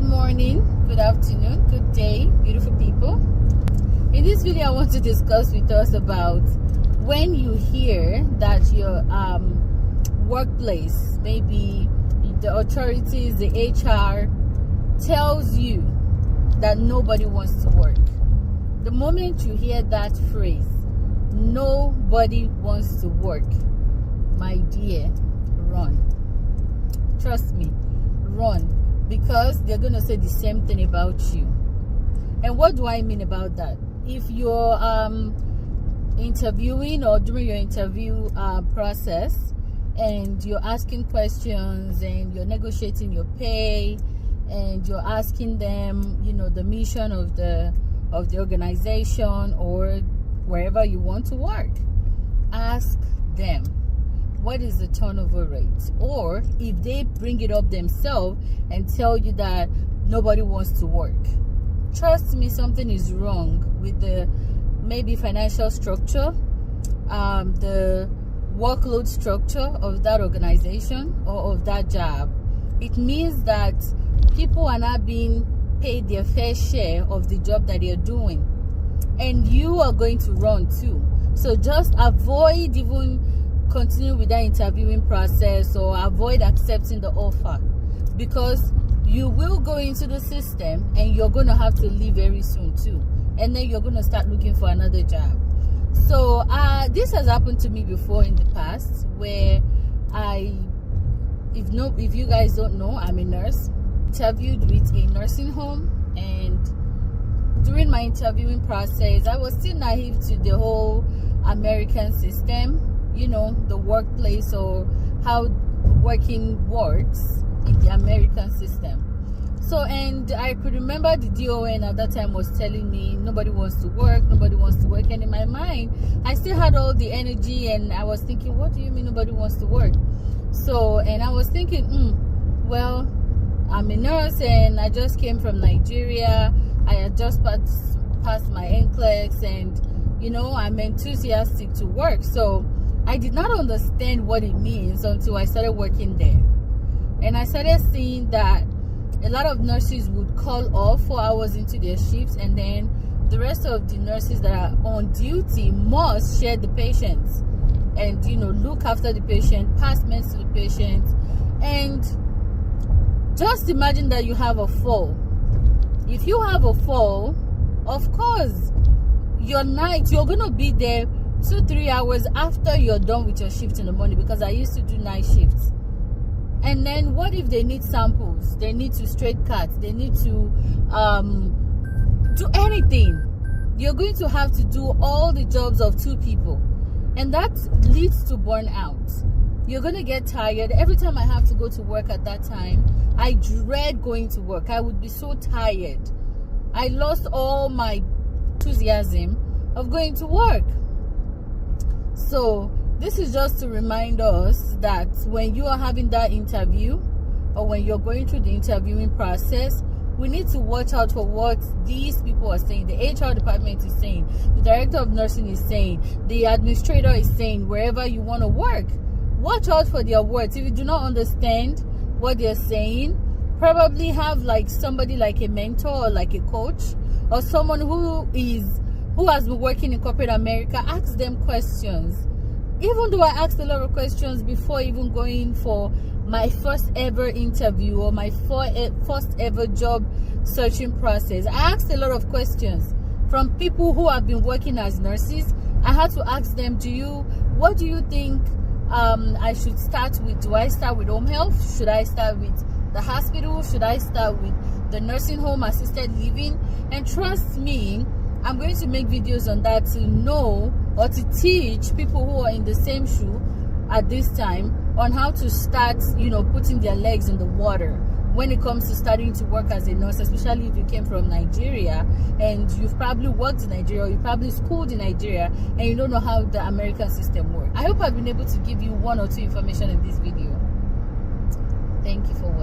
morning, good afternoon, good day, beautiful people. In this video, I want to discuss with us about when you hear that your workplace, maybe the authorities, the HR, tells you that nobody wants to work. The moment you hear that phrase, nobody wants to work, my dear, run. Trust me, run. Because they're going to say the same thing about you. And what do I mean about that? If you're interviewing or during your interview process and you're asking questions and you're negotiating your pay and you're asking them, the mission of the organization or wherever you want to work, ask them, what is the turnover rate? Or if they bring it up themselves and tell you that nobody wants to work, trust me, something is wrong with the maybe financial structure, the workload structure of that organization or of that job. It means that people are not being paid their fair share of the job that they're doing, and you are going to run too. So just avoid even continue with that interviewing process or avoid accepting the offer, because you will go into the system and you're going to have to leave very soon too, and then you're going to start looking for another job. So this has happened to me before in the past, where if you guys don't know, I'm a nurse, interviewed with a nursing home, and during my interviewing process I was still naive to the whole American system, the workplace or how working works in the American system. So, and I could remember the DON at that time was telling me nobody wants to work, and in my mind I still had all the energy and I was thinking, what do you mean nobody wants to work? So, and I was thinking, well, I'm a nurse and I just came from Nigeria. I had just passed my NCLEX, and I'm enthusiastic to work. So I did not understand what it means until I started working there. And I started seeing that a lot of nurses would call off 4 hours into their shifts, and then the rest of the nurses that are on duty must share the patients and, look after the patient, pass meds to the patient. And just imagine that you have a fall. If you have a fall, of course, you're going to be there 2-3 hours after you're done with your shift in the morning, because I used to do night shifts. And then what if they need samples, they need to straight cut, they need to do anything? You're going to have to do all the jobs of 2 people, and that leads to burnout. You're going to get tired. Every time I have to go to work at that time, I dread going to work. I would be so tired. I lost all my enthusiasm of going to work. So this is just to remind us that when you are having that interview or when you're going through the interviewing process, we need to watch out for what these people are saying. The HR department is saying, the director of nursing is saying, the administrator is saying, wherever you want to work. Watch out for their words. If you do not understand what they're saying, probably have somebody like a mentor or like a coach or someone who has been working in corporate America. Ask them questions. Even though I asked a lot of questions before even going for my first ever interview or my first ever job searching process, I asked a lot of questions from people who have been working as nurses. I had to ask them, what do you think I should start with? Do I start with home health? Should I start with the hospital? Should I start with the nursing home, assisted living? And trust me, I'm going to make videos on that to know or to teach people who are in the same shoe at this time on how to start, putting their legs in the water when it comes to starting to work as a nurse, especially if you came from Nigeria and you've probably worked in Nigeria or you probably schooled in Nigeria and you don't know how the American system works. I hope I've been able to give you 1 or 2 information in this video. Thank you for watching.